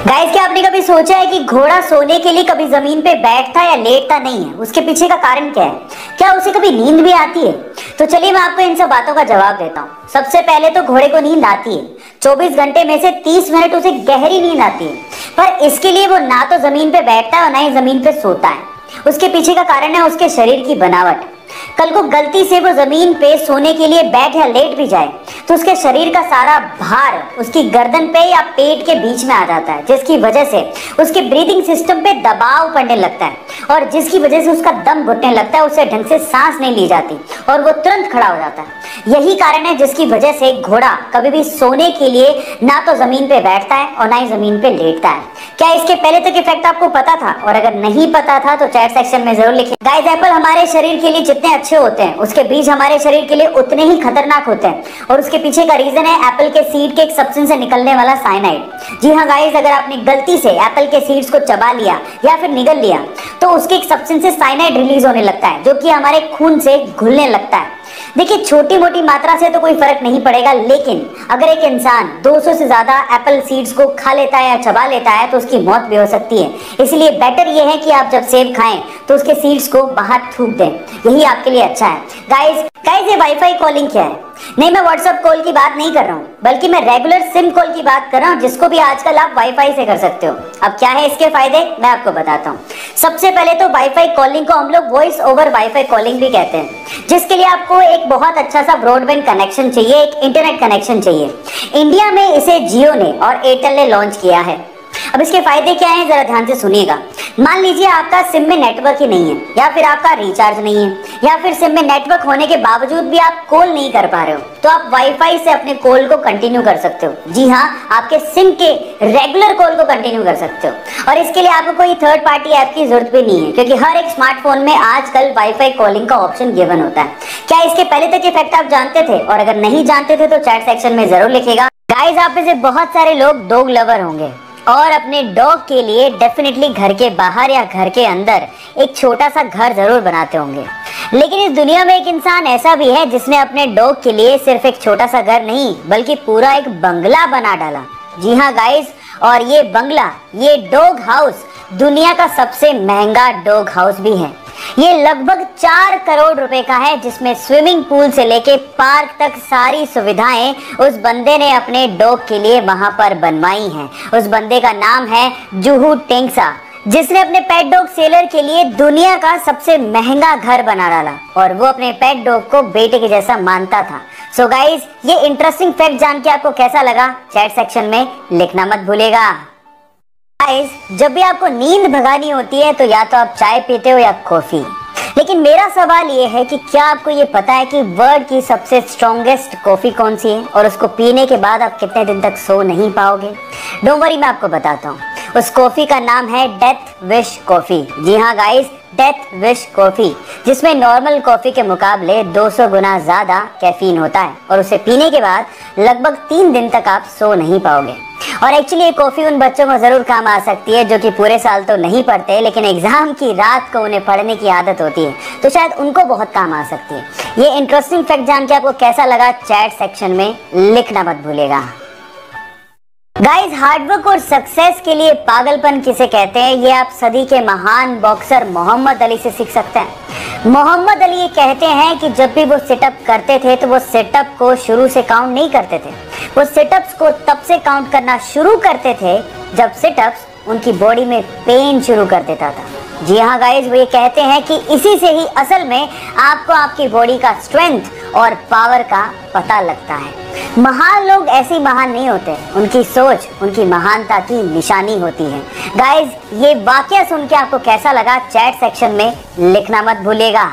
Guys, क्या आपने कभी सोचा है कि घोड़ा सोने के लिए कभी जमीन पे बैठता या लेटता नहीं है? उसके पीछे का कारण क्या है? क्या उसे कभी नींद भी आती है? तो चलिए मैं आपको इन सब बातों का जवाब देता हूँ। सबसे पहले तो घोड़े को नींद आती है। 24 घंटे में से 30 मिनट उसे गहरी नींद आती है, पर इसके लिए वो ना तो जमीन पे बैठता है और ना ही जमीन पे सोता है। उसके पीछे का कारण है उसके शरीर की बनावट। कल को गलती से वो जमीन पे सोने के लिए बैठ या लेट भी जाए तो उसके शरीर का सारा भार उसकी गर्दन पे या पेट के बीच में आ जाता है, जिसकी वजह से उसके ब्रीदिंग सिस्टम पे दबाव पड़ने लगता है और जिसकी वजह से उसका दम घुटने लगता है, उसे ढंग से सांस नहीं ली जाती और वो तुरंत खड़ा हो जाता है। यही कारण है जिसकी वजह से घोड़ा कभी भी सोने के लिए ना तो जमीन पे बैठता है और ना ही जमीन पे लेटता है। क्या इसके पहले तक इफेक्ट आपको पता था? और अगर नहीं पता था तो चैट सेक्शन में जरूर लिखें। गाइस, एप्पल हमारे शरीर के लिए जितने अच्छे होते हैं उसके बीज हमारे शरीर के लिए उतने ही खतरनाक होते हैं, और उसके पीछे का रीजन है एप्पल के सीड के एक सब्सटेंस से निकलने वाला साइनाइड। जी हाँ गाइस, अगर आपने गलती से एप्पल के सीड्स को चबा लिया या फिर निगल लिया तो उसके एक सब्सटेंस से साइनाइड रिलीज होने लगता है, जो कि हमारे खून से घुलने लगता है। देखिए, छोटी मोटी मात्रा से तो कोई फर्क नहीं पड़ेगा, लेकिन अगर एक इंसान 200 से ज्यादा एप्पल सीड्स को खा लेता है या चबा लेता है तो उसकी मौत भी हो सकती है। इसलिए बेटर ये है कि आप जब सेब खाएं तो उसके सीड्स को बाहर थूक दें, यही आपके लिए अच्छा है। गाइस, ये वाईफाई कॉलिंग क्या है? नहीं, मैं व्हाट्सएप कॉल की बात नहीं कर रहा हूँ, बल्कि मैं रेगुलर सिम कॉल की बात कर रहा हूँ, जिसको भी आजकल आप वाईफाई से कर सकते हो। अब क्या है इसके फायदे, मैं आपको बताता हूँ। सबसे पहले तो वाईफाई कॉलिंग को हम लोग वॉइस ओवर वाईफाई कॉलिंग भी कहते हैं, जिसके लिए आपको एक बहुत अच्छा सा ब्रॉडबैंड कनेक्शन चाहिए, एक इंटरनेट कनेक्शन चाहिए। इंडिया में इसे जियो ने और एयरटेल ने लॉन्च किया है। अब इसके फायदे क्या हैं, जरा ध्यान से सुनिएगा। मान लीजिए आपका सिम में नेटवर्क ही नहीं है, या फिर आपका रिचार्ज नहीं है, या फिर सिम में नेटवर्क होने के बावजूद भी आप कॉल नहीं कर पा रहे हो, तो आप वाईफाई से अपने कॉल को कंटिन्यू कर सकते हो। जी हाँ, आपके सिम के रेगुलर कॉल को कंटिन्यू कर सकते हो, और इसके लिए आपको कोई थर्ड पार्टी ऐप की जरूरत भी नहीं है, क्योंकि हर एक स्मार्टफोन में आजकल वाईफाई कॉलिंग का ऑप्शन गिवन होता है। क्या इसके पहले तक इफेक्ट आप जानते थे? और अगर नहीं जानते थे तो चैट सेक्शन में जरूर लिखेगा। गाइस, आप में से बहुत सारे लोग डॉग लवर होंगे और अपने डॉग के लिए डेफिनेटली घर के बाहर या घर के अंदर एक छोटा सा घर जरूर बनाते होंगे। लेकिन इस दुनिया में एक इंसान ऐसा भी है जिसने अपने डॉग के लिए सिर्फ एक छोटा सा घर नहीं, बल्कि पूरा एक बंगला बना डाला। जी हाँ गाइस, और ये बंगला, ये डॉग हाउस दुनिया का सबसे महंगा डॉग हाउस भी है। ये लगभग 4 करोड़ रुपए का है, जिसमें स्विमिंग पूल से लेके पार्क तक सारी सुविधाएं उस बंदे ने अपने डॉग के लिए वहां पर बनवाई हैं। उस बंदे का नाम है जुहू टेंगसा, जिसने अपने पेट डॉग सेलर के लिए दुनिया का सबसे महंगा घर बना डाला, और वो अपने पेट डॉग को बेटे के जैसा मानता था। सो गाइस, ये इंटरेस्टिंग फैक्ट जान के आपको कैसा लगा, चैट सेक्शन में लिखना मत भूलेगा। गाइस, जब भी आपको नींद भगानी होती है तो या तो आप चाय पीते हो या कॉफी, लेकिन मेरा सवाल ये है कि क्या आपको ये पता है कि वर्ल्ड की सबसे स्ट्रॉन्गेस्ट कॉफी कौन सी है, और उसको पीने के बाद आप कितने दिन तक सो नहीं पाओगे? डोंट वरी, मैं आपको बताता हूँ। उस कॉफी का नाम है डेथ विश कॉफी। जी हाँ गाइस, डेथ विश कॉफी, जिसमें नॉर्मल कॉफी के मुकाबले 200 गुना ज्यादा कैफीन होता है, और उसे पीने के बाद लगभग 3 दिन तक आप सो नहीं पाओगे। और एक्चुअली ये कॉफी उन बच्चों को जरूर काम आ सकती है जो कि पूरे साल तो नहीं पढ़ते, लेकिन एग्जाम की रात को उन्हें पढ़ने की आदत होती है, तो शायद उनको बहुत काम आ सकती है। ये इंटरेस्टिंग फैक्ट जान के आपको कैसा लगा, चैट सेक्शन में लिखना मत भूलेगा। गाइस, हार्डवर्क और सक्सेस के लिए पागलपन किसे कहते हैं, ये आप सदी के महान बॉक्सर मोहम्मद अली से सीख सकते हैं। मोहम्मद अली ये कहते हैं कि जब भी वो सिटअप करते थे तो वो सिटअप को शुरू से काउंट नहीं करते थे, वो सिटअप्स को तब से काउंट करना शुरू करते थे जब सिटअप्स उनकी बॉडी में पेन शुरू कर देता था। जी हाँ गाइस, वो ये कहते हैं कि इसी से ही असल में आपको आपकी बॉडी का स्ट्रेंथ और पावर का पता लगता है। महान लोग ऐसे महान नहीं होते, उनकी सोच उनकी महानता की निशानी होती है। गाइस, ये वाकया सुन के आपको कैसा लगा, चैट सेक्शन में लिखना मत भूलिएगा।